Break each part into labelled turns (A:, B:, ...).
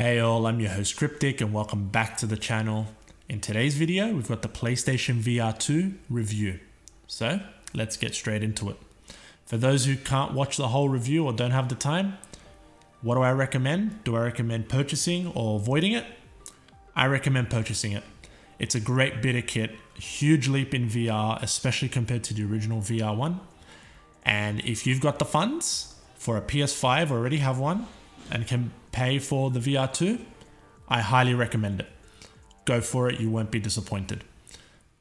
A: Hey all, I'm your host Cryptic and welcome back to the channel. In today's video, we've got the PlayStation VR 2 review. So let's get straight into it. For those who can't watch the whole review or don't have the time, what do I recommend? Do I recommend purchasing or avoiding it? I recommend purchasing it. It's a great bit of kit, huge leap in VR, especially compared to the original VR 1. And if you've got the funds for a PS5 or already have one and can pay for the VR 2, I highly recommend it. Go for it, you won't be disappointed.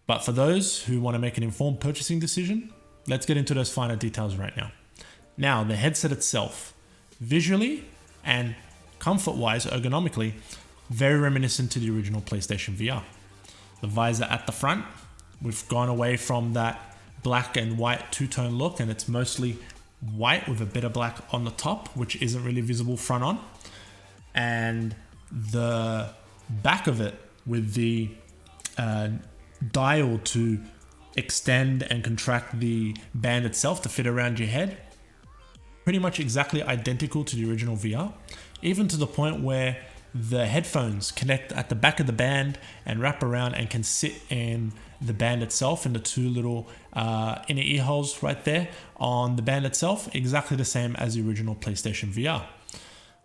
A: But for those who want to make an informed purchasing decision, let's get into those finer details right now. Now, the headset itself, visually and comfort-wise, ergonomically, very reminiscent to the original PlayStation VR. The visor at the front, we've gone away from that black and white two-tone look, and it's mostly white with a bit of black on the top, which isn't really visible front on. And the back of it with the dial to extend and contract the band itself to fit around your head, pretty much exactly identical to the original VR, even to the point where the headphones connect at the back of the band and wrap around and can sit in the band itself in the two little inner ear holes right there on the band itself, exactly the same as the original PlayStation VR.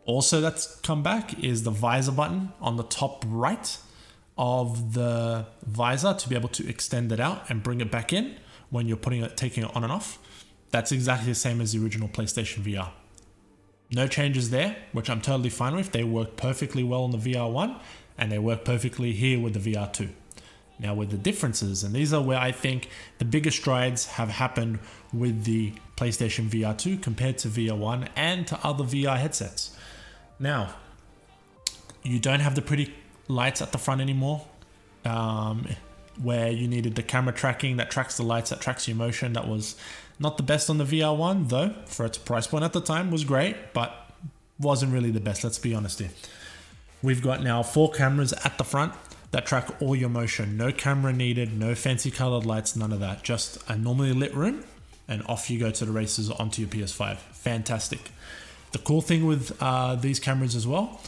A: Also that's come back is the visor button on the top right of the visor to be able to extend it out and bring it back in when you're taking it on and off. That's exactly the same as the original PlayStation VR. No changes there, which I'm totally fine with. They work perfectly well on the VR 1 and they work perfectly here with the VR 2. Now with the differences, and these are where I think the biggest strides have happened with the PlayStation VR 2 compared to VR 1 and to other VR headsets. Now, you don't have the pretty lights at the front anymore, where you needed the camera tracking that tracks the lights, that tracks your motion. That was not the best on the VR 1, though, for its price point at the time was great, but wasn't really the best, let's be honest here. We've got now 4 cameras at the front that track all your motion. No camera needed, no fancy colored lights, none of that. Just a normally lit room, and off you go to the races onto your PS5. Fantastic. The cool thing with these cameras as well,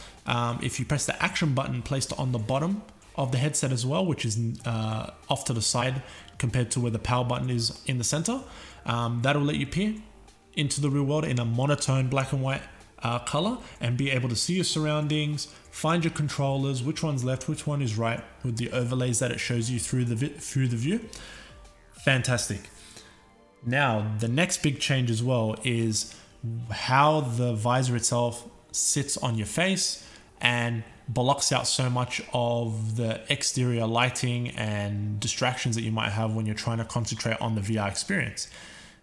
A: if you press the action button placed on the bottom of the headset as well, which is off to the side compared to where the power button is in the center, that'll let you peer into the real world in a monotone black and white color and be able to see your surroundings, find your controllers, which one's left, which one is right, with the overlays that it shows you through the view. Fantastic. Now, the next big change as well is how the visor itself sits on your face and blocks out so much of the exterior lighting and distractions that you might have when you're trying to concentrate on the VR experience.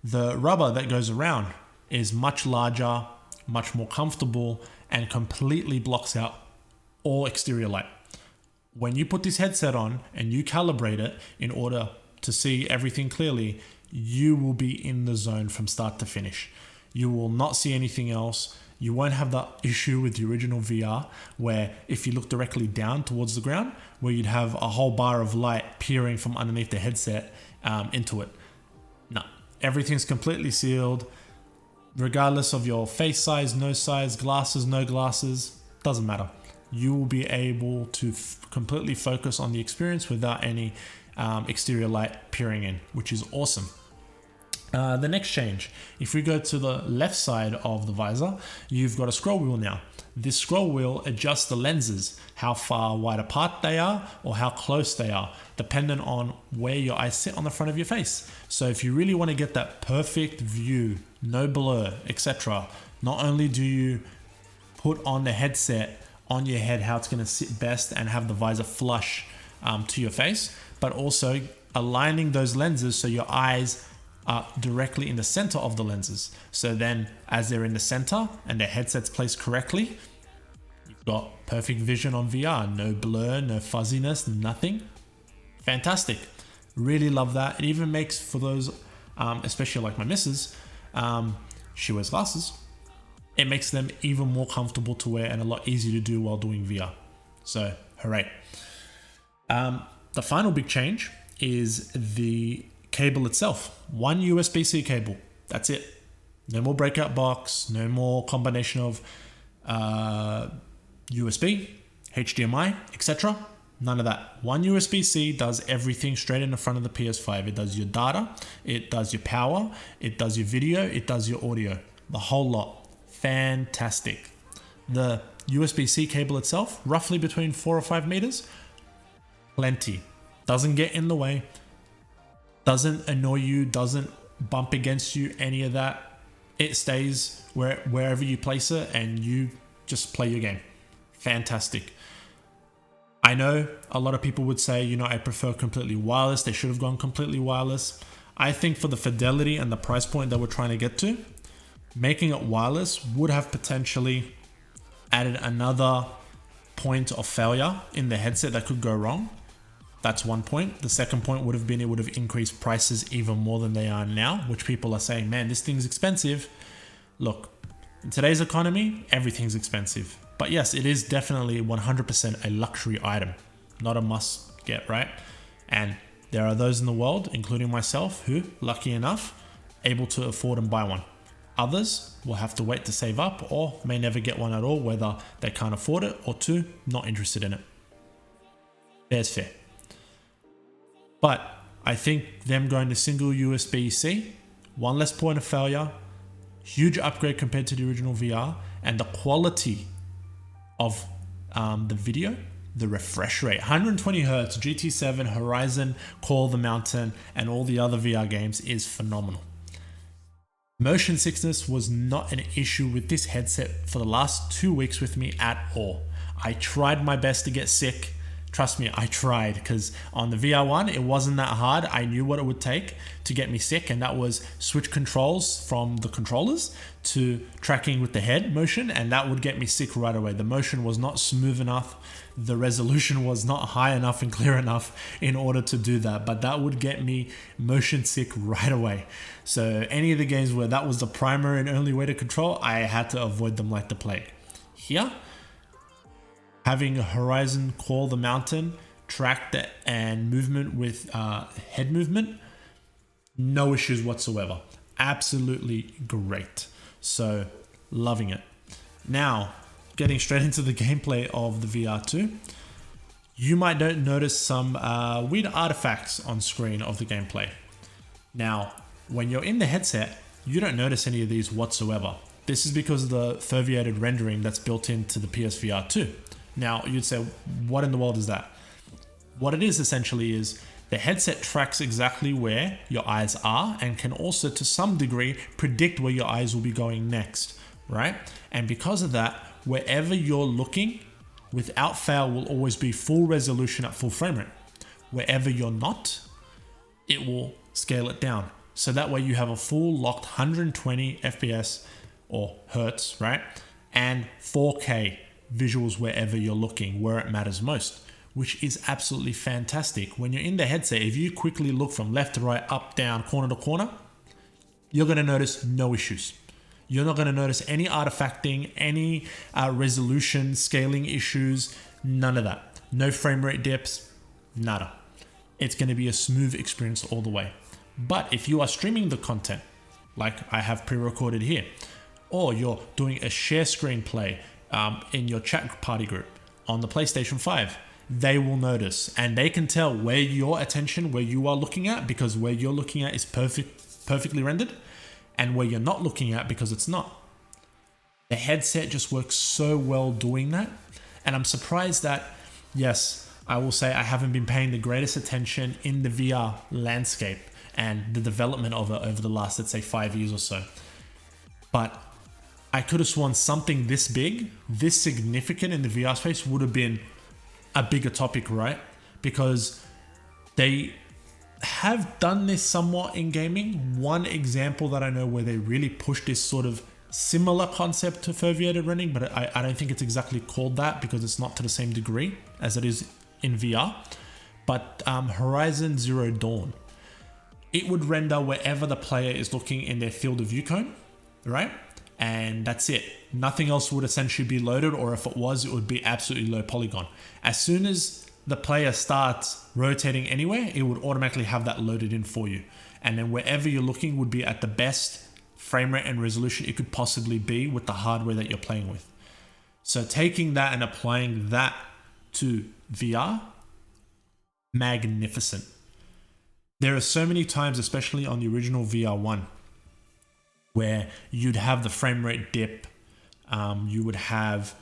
A: The rubber that goes around is much larger, much more comfortable, and completely blocks out all exterior light. When you put this headset on and you calibrate it in order to see everything clearly, you will be in the zone from start to finish. You will not see anything else. You won't have that issue with the original VR where if you look directly down towards the ground, where you'd have a whole bar of light peering from underneath the headset into it. No, everything's completely sealed. Regardless of your face size, nose size, glasses, no glasses, doesn't matter. You will be able to completely focus on the experience without any exterior light peering in, which is awesome. The next change, if we go to the left side of the visor, you've got a scroll wheel now. This scroll wheel adjusts the lenses, how far wide apart they are or how close they are, dependent on where your eyes sit on the front of your face. So if you really want to get that perfect view, no blur, etc., not only do you put on the headset on your head how it's going to sit best and have the visor flush to your face, but also aligning those lenses so your eyes are directly in the center of the lenses. So then as they're in the center and their headset's placed correctly, you've got perfect vision on VR. No blur, no fuzziness, nothing. Fantastic. Really love that. It even makes for those, especially like my missus, she wears glasses. It makes them even more comfortable to wear and a lot easier to do while doing VR. So hooray. The final big change is the cable itself. One USB-C cable. That's it. No more breakout box. No more combination of USB, HDMI, etc. None of that. One USB-C does everything straight in the front of the PS5. It does your data, it does your power, it does your video, it does your audio. The whole lot. Fantastic. The USB-C cable itself, roughly between 4 or 5 meters. Plenty. Doesn't get in the way. Doesn't annoy you, doesn't bump against you, any of that. It stays wherever you place it and you just play your game. Fantastic. I know a lot of people would say, I prefer completely wireless. They should have gone completely wireless. I think for the fidelity and the price point that we're trying to get to, making it wireless would have potentially added another point of failure in the headset that could go wrong. That's one point. The second point would have been it would have increased prices even more than they are now, which people are saying, man, this thing's expensive. Look, in today's economy, everything's expensive. But yes, it is definitely 100% a luxury item, not a must get, right? And there are those in the world, including myself, who, lucky enough, able to afford and buy one. Others will have to wait to save up or may never get one at all, whether they can't afford it or two, not interested in it. Fair's fair. But I think them going to single USB-C, one less point of failure, huge upgrade compared to the original VR, and the quality of the video, the refresh rate, 120 Hertz, GT7, Horizon, Call the Mountain, and all the other VR games is phenomenal. Motion sickness was not an issue with this headset for the last 2 weeks with me at all. I tried my best to get sick. Trust me, I tried, because on the VR1, it wasn't that hard. I knew what it would take to get me sick, and that was switch controls from the controllers to tracking with the head motion, and that would get me sick right away. The motion was not smooth enough. The resolution was not high enough and clear enough in order to do that, but that would get me motion sick right away. So any of the games where that was the primary and only way to control, I had to avoid them like the plague. Here, having a Horizon Call the Mountain, track and movement with head movement, no issues whatsoever. Absolutely great. So, loving it. Now, getting straight into the gameplay of the VR2, you might notice some weird artifacts on screen of the gameplay. Now, when you're in the headset, you don't notice any of these whatsoever. This is because of the foveated rendering that's built into the PSVR 2. Now, you'd say, what in the world is that? What it is essentially is the headset tracks exactly where your eyes are and can also, to some degree, predict where your eyes will be going next, right? And because of that, wherever you're looking, without fail, will always be full resolution at full frame rate. Wherever you're not, it will scale it down. So that way you have a full locked 120 FPS or Hertz, right? And 4K visuals wherever you're looking, where it matters most, which is absolutely fantastic. When you're in the headset, if you quickly look from left to right, up, down, corner to corner, you're going to notice no issues. You're not going to notice any artifacting, any resolution, scaling issues, none of that. No frame rate dips, nada. It's going to be a smooth experience all the way. But if you are streaming the content, like I have pre-recorded here, or you're doing a share screen play, in your chat party group on the PlayStation 5, they will notice and they can tell where your attention, where you are looking at, because where you're looking at is perfectly rendered, and where you're not looking at because it's not. The headset just works so well doing that. And I'm surprised that, yes, I will say I haven't been paying the greatest attention in the VR landscape and the development of it over the last, let's say, 5 years or so. But I could have sworn something this big, this significant in the VR space would have been a bigger topic, right? Because they have done this somewhat in gaming. One example that I know where they really pushed this sort of similar concept to foveated rendering, but I don't think it's exactly called that because it's not to the same degree as it is in VR. But Horizon Zero Dawn, it would render wherever the player is looking in their field of view cone, right? And that's it. Nothing else would essentially be loaded, or if it was, it would be absolutely low polygon. As soon as the player starts rotating anywhere, it would automatically have that loaded in for you. And then wherever you're looking would be at the best frame rate and resolution it could possibly be with the hardware that you're playing with. So taking that and applying that to VR, magnificent. There are so many times, especially on the original VR1, where you'd have the frame rate dip, you would have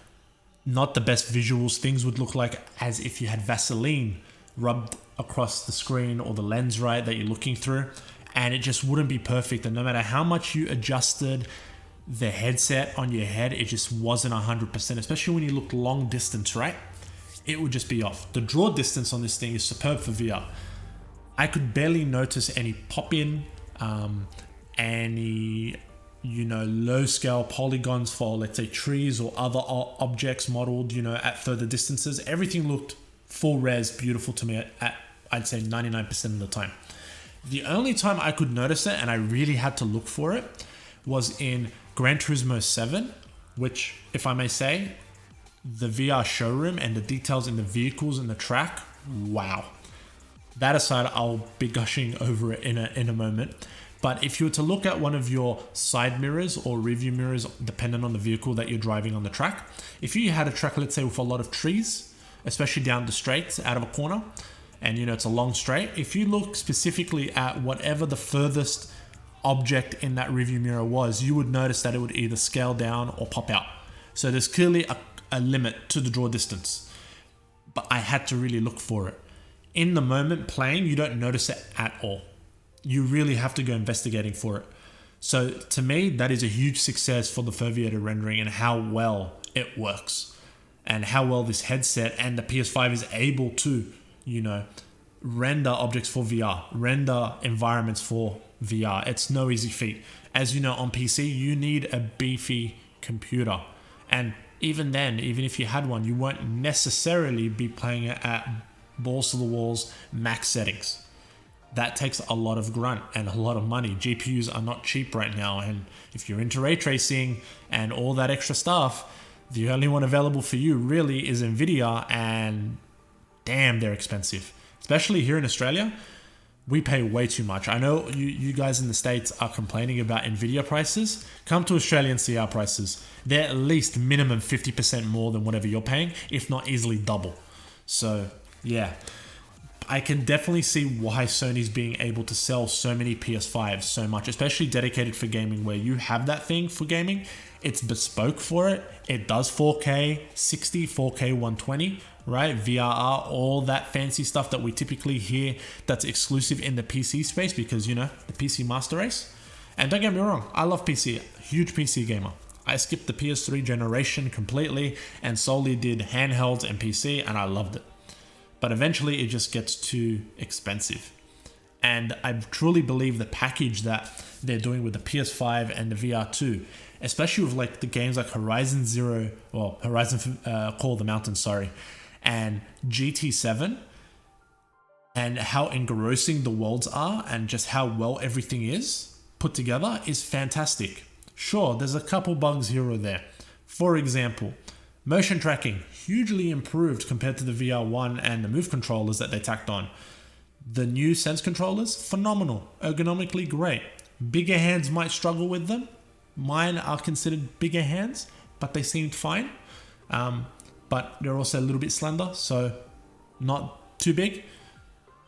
A: not the best visuals. Things would look like as if you had Vaseline rubbed across the screen or the lens, right, that you're looking through, and it just wouldn't be perfect. And no matter how much you adjusted the headset on your head, it just wasn't 100%, especially when you looked long distance, right? It would just be off. The draw distance on this thing is superb for VR. I could barely notice any pop-in, any low scale polygons for, let's say, trees or other objects modeled, at further distances. Everything looked full res, beautiful to me at I'd say 99% of the time. The only time I could notice it, and I really had to look for it, was in Gran Turismo 7, which, if I may say, the VR showroom and the details in the vehicles and the track, wow. That aside, I'll be gushing over it in a moment. But if you were to look at one of your side mirrors or review mirrors, depending on the vehicle that you're driving on the track, if you had a track, let's say, with a lot of trees, especially down the straights out of a corner, and it's a long straight, if you look specifically at whatever the furthest object in that review mirror was, you would notice that it would either scale down or pop out. So there's clearly a limit to the draw distance, but I had to really look for it. In the moment playing, you don't notice it at all. You really have to go investigating for it. So to me, that is a huge success for the foveated rendering and how well it works and how well this headset and the PS5 is able to, render objects for VR, render environments for VR. It's no easy feat. As you know, on PC, you need a beefy computer. And even then, even if you had one, you won't necessarily be playing it at balls to the walls, max settings. That takes a lot of grunt and a lot of money. GPUs are not cheap right now. And if you're into ray tracing and all that extra stuff, the only one available for you really is NVIDIA, and damn, they're expensive. Especially here in Australia, we pay way too much. I know you guys in the States are complaining about NVIDIA prices. Come to Australian CR prices. They're at least minimum 50% more than whatever you're paying, if not easily double. So yeah, I can definitely see why Sony's being able to sell so many PS5s so much, especially dedicated for gaming, where you have that thing for gaming. It's bespoke for it. It does 4K 60, 4K 120, right? VRR, all that fancy stuff that we typically hear that's exclusive in the PC space because, the PC master race. And don't get me wrong, I love PC, huge PC gamer. I skipped the PS3 generation completely and solely did handhelds and PC, and I loved it. But eventually it just gets too expensive. And I truly believe the package that they're doing with the PS5 and the VR2, especially with like the games like Horizon Call of the Mountain, and GT7, and how engrossing the worlds are and just how well everything is put together is fantastic. Sure, there's a couple bugs here or there. For example, motion tracking, hugely improved compared to the VR1 and the Move controllers that they tacked on. The new Sense controllers, phenomenal, ergonomically great. Bigger hands might struggle with them. Mine are considered bigger hands, but they seemed fine. But they're also a little bit slender, so not too big.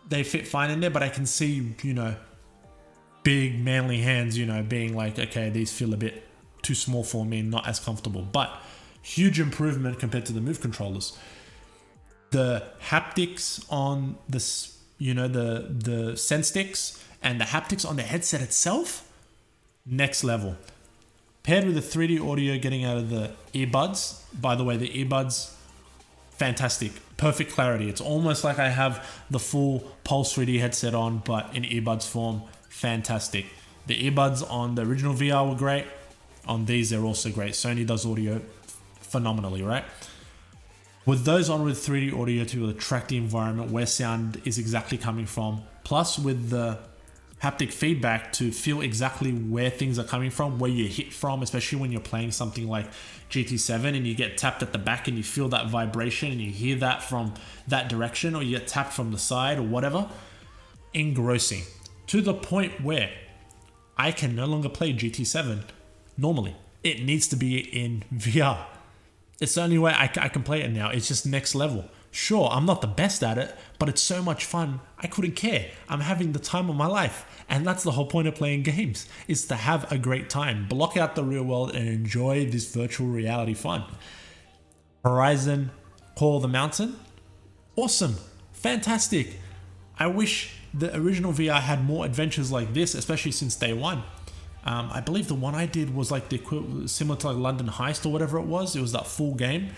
A: They fit fine in there, but I can see, big manly hands, being like, okay, these feel a bit too small for me, not as comfortable. But huge improvement compared to the Move controllers. The haptics on this, the Sense sticks and the haptics on the headset itself, next level. Paired with the 3D audio getting out of the earbuds. By the way, the earbuds, fantastic. Perfect clarity. It's almost like I have the full Pulse 3D headset on, but in earbuds form. Fantastic. The earbuds on the original VR were great. On these, they're also great. Sony does audio phenomenally, right? With those on with 3D audio to track the environment where sound is exactly coming from, plus with the haptic feedback to feel exactly where things are coming from, where you hit from, especially when you're playing something like GT7 and you get tapped at the back and you feel that vibration and you hear that from that direction, or you get tapped from the side or whatever. Engrossing. To the point where I can no longer play GT7 normally. It needs to be in VR. It's the only way I can play it now. It's just next level. Sure, I'm not the best at it, but it's so much fun. I couldn't care. I'm having the time of my life. And that's the whole point of playing games, is to have a great time. Block out the real world and enjoy this virtual reality fun. Horizon Call of the Mountain. Awesome. Fantastic. I wish the original VR had more adventures like this, especially since day one. I believe the one I did was like similar to like London Heist or whatever it was. It was that full game.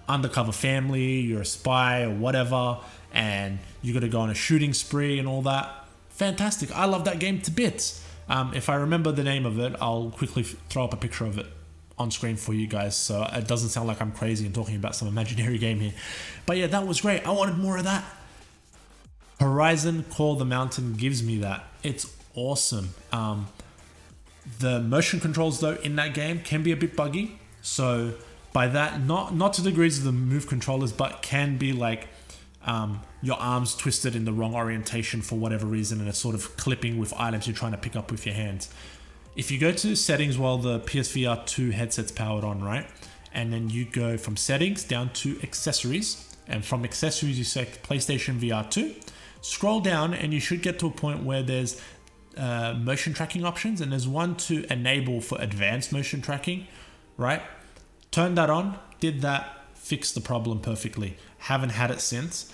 A: Undercover family, you're a spy or whatever, and you got to go on a shooting spree and all that. Fantastic. I love that game to bits. If I remember the name of it, I'll quickly throw up a picture of it on screen for you guys, so it doesn't sound like I'm crazy and talking about some imaginary game here. But yeah, that was great. I wanted more of that. Horizon Call of the Mountain gives me that. It's awesome. The motion controls though in that game can be a bit buggy. So by that, not to the degrees of the Move controllers, but can be like your arms twisted in the wrong orientation for whatever reason, and it's sort of clipping with items you're trying to pick up with your hands. If you go to settings while the PSVR 2 headset's powered on, right? And then you go from settings down to accessories, and from accessories you select PlayStation VR 2. Scroll down and you should get to a point where there's motion tracking options, and there's one to enable for advanced motion tracking, right? Turn that on, did that, fixed the problem perfectly. Haven't had it since.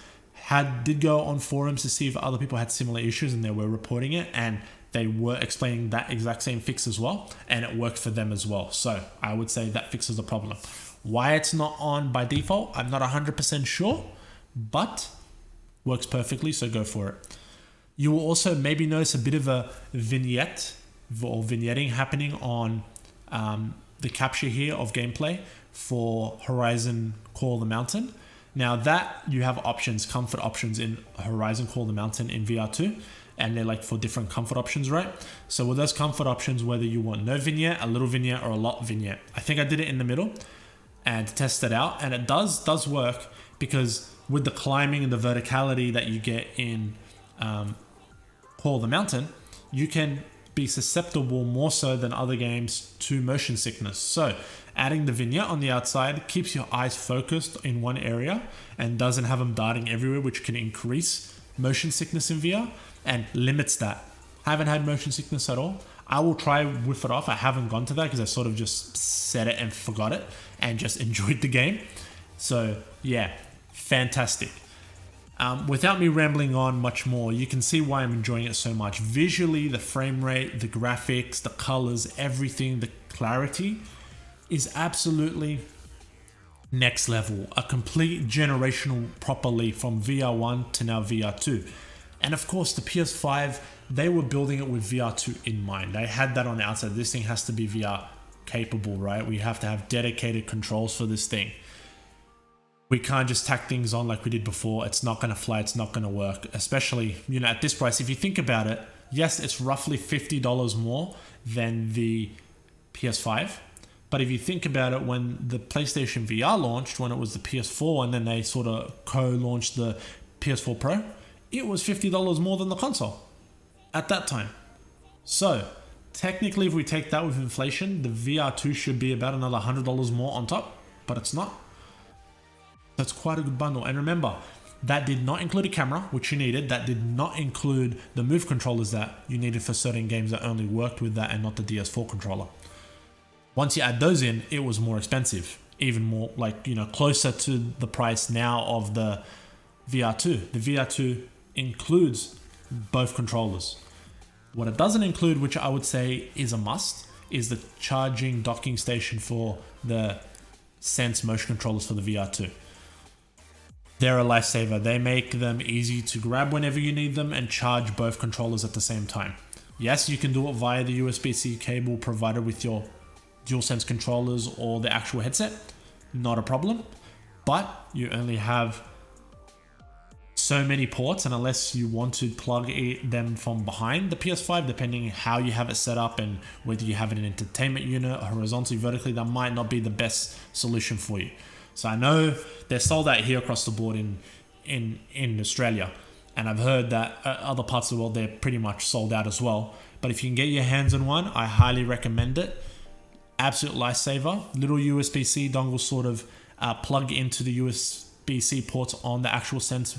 A: Did go on forums to see if other people had similar issues, and they were reporting it, and they were explaining that exact same fix as well, and it worked for them as well. So I would say that fixes the problem. Why it's not on by default, I'm not 100% sure, but works perfectly, so go for it. You will also maybe notice a bit of a vignette or vignetting happening on the capture here of gameplay for Horizon Call of the Mountain. Now that you have options, comfort options in Horizon Call of the Mountain in VR2, and they're like for different comfort options, right? So with those comfort options, whether you want no vignette, a little vignette, or a lot vignette, I think I did it in the middle and test it out, and it does work, because with the climbing and the verticality that you get in Call of the Mountain, you can be susceptible more so than other games to motion sickness. So adding the vignette on the outside keeps your eyes focused in one area and doesn't have them darting everywhere, which can increase motion sickness in VR and limits that. Haven't had motion sickness at all. I will try whiff it off. I haven't gone to that because I sort of just set it and forgot it and just enjoyed the game. So yeah, fantastic. Without me rambling on much more, you can see why I'm enjoying it so much. Visually, the frame rate, the graphics, the colors, everything, the clarity is absolutely next level. A complete generational proper leap from VR1 to now VR2. And of course, the PS5, they were building it with VR2 in mind. They had that on the outside. This thing has to be VR capable, right? We have to have dedicated controls for this thing. We can't just tack things on like we did before. It's not going to fly. It's not going to work, especially, at this price. If you think about it, yes, it's roughly $50 more than the PS5. But if you think about it, when the PlayStation VR launched, when it was the PS4, and then they sort of co-launched the PS4 Pro, it was $50 more than the console at that time. So technically, if we take that with inflation, the VR2 should be about another $100 more on top, but it's not. That's quite a good bundle. And remember, that did not include a camera, which you needed. That did not include the Move controllers that you needed for certain games that only worked with that and not the DS4 controller. Once you add those in, it was more expensive. Even more, closer to the price now of the VR2. The VR2 includes both controllers. What it doesn't include, which I would say is a must, is the charging docking station for the Sense motion controllers for the VR2. They're a lifesaver. They make them easy to grab whenever you need them and charge both controllers at the same time. Yes, you can do it via the USB-C cable provided with your DualSense controllers or the actual headset. Not a problem. But you only have so many ports, and unless you want to plug them from behind the PS5, depending how you have it set up and whether you have it in an entertainment unit or horizontally, vertically, that might not be the best solution for you. So I know they're sold out here across the board in Australia, and I've heard that other parts of the world, they're pretty much sold out as well. But if you can get your hands on one, I highly recommend it. absolute lifesaver. Little USB-C dongle sort of plug into the USB-C ports on the actual Sense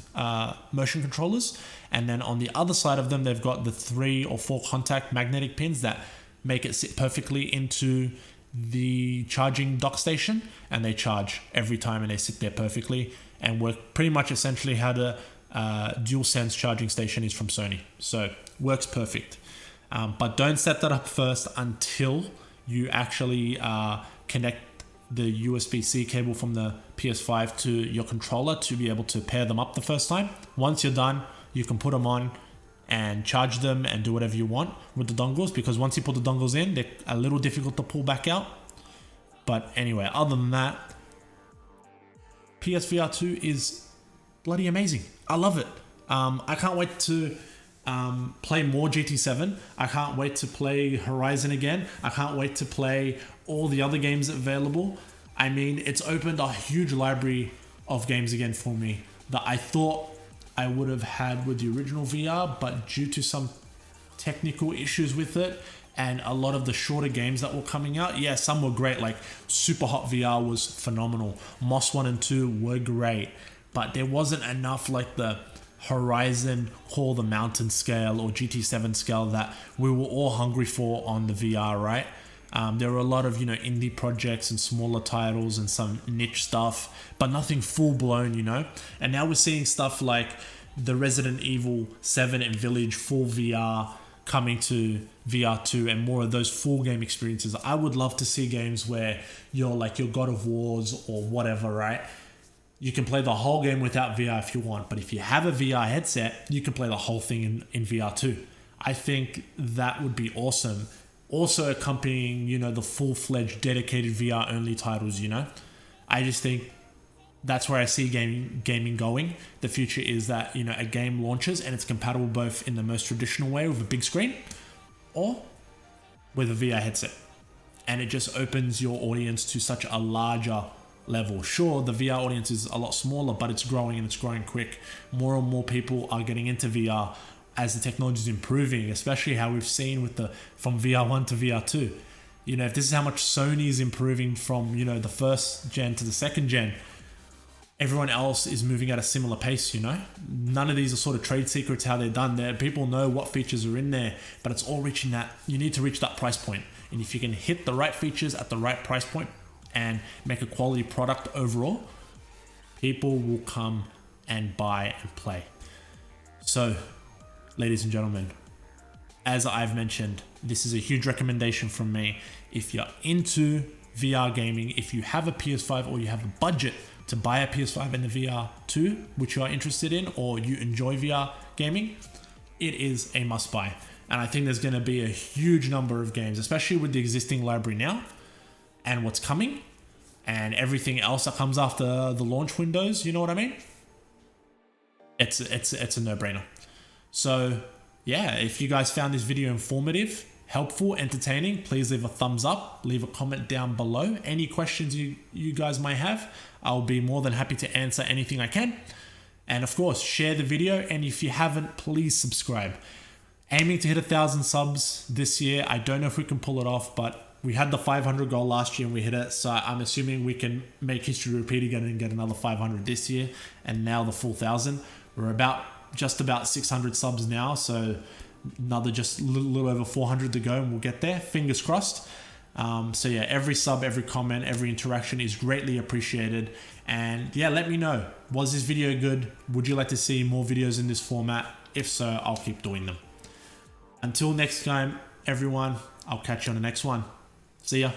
A: motion controllers. And then on the other side of them, they've got the 3 or 4 contact magnetic pins that make it sit perfectly into the charging dock station, and they charge every time and they sit there perfectly and work pretty much essentially how the DualSense charging station is from Sony. So works perfect. But don't set that up first until you actually connect the USB-C cable from the PS5 to your controller to be able to pair them up the first time. Once you're done, you can put them on and charge them and do whatever you want with the dongles, because once you put the dongles in, they're a little difficult to pull back out. But anyway, other than that, PSVR 2 is bloody amazing. I love it. I can't wait to play more GT7. I can't wait to play Horizon again. I can't wait to play all the other games available. I mean, it's opened a huge library of games again for me that I thought I would have had with the original VR, but due to some technical issues with it and a lot of the shorter games that were coming out, yeah, some were great, like Super Hot VR was phenomenal. Moss 1 and 2 were great, but there wasn't enough like the Horizon Call of the Mountain scale or GT7 scale that we were all hungry for on the VR, right? There were a lot of, indie projects and smaller titles and some niche stuff, but nothing full blown, And now we're seeing stuff like the Resident Evil 7 and Village full VR coming to VR 2 and more of those full game experiences. I would love to see games where you're like your God of Wars or whatever, right? You can play the whole game without VR if you want, but if you have a VR headset, you can play the whole thing in VR too. I think that would be awesome. Also accompanying, the full-fledged dedicated VR-only titles, I just think that's where I see gaming going. The future is that, a game launches and it's compatible both in the most traditional way with a big screen or with a VR headset. And it just opens your audience to such a larger level. Sure, the VR audience is a lot smaller, but it's growing and it's growing quick. More and more people are getting into VR as the technology is improving, especially how we've seen from VR 1 to VR 2. If this is how much Sony is improving from, the first gen to the second gen, everyone else is moving at a similar pace, None of these are sort of trade secrets how they're done. People know what features are in there, but it's all reaching that. You need to reach that price point. And if you can hit the right features at the right price point and make a quality product overall, people will come and buy and play. So, ladies and gentlemen, as I've mentioned, this is a huge recommendation from me. If you're into VR gaming, if you have a PS5 or you have a budget to buy a PS5 and the VR 2, which you are interested in, or you enjoy VR gaming, it is a must buy. And I think there's going to be a huge number of games, especially with the existing library now and what's coming and everything else that comes after the launch windows. You know what I mean? It's a no-brainer. So yeah, if you guys found this video informative, helpful, entertaining, please leave a thumbs up, leave a comment down below. Any questions you guys might have, I'll be more than happy to answer anything I can. And of course, share the video. And if you haven't, please subscribe. Aiming to hit 1,000 subs this year. I don't know if we can pull it off, but we had the 500 goal last year and we hit it. So I'm assuming we can make history repeat again and get another 500 this year. And now the full 1,000. We're just about 600 subs now, so another just little over 400 to go and we'll get there, fingers crossed. So yeah, every sub, every comment, every interaction is greatly appreciated. And yeah, let me know, was this video good? Would you like to see more videos in this format? If so, I'll keep doing them. Until next time, everyone, I'll catch you on the next one. See ya.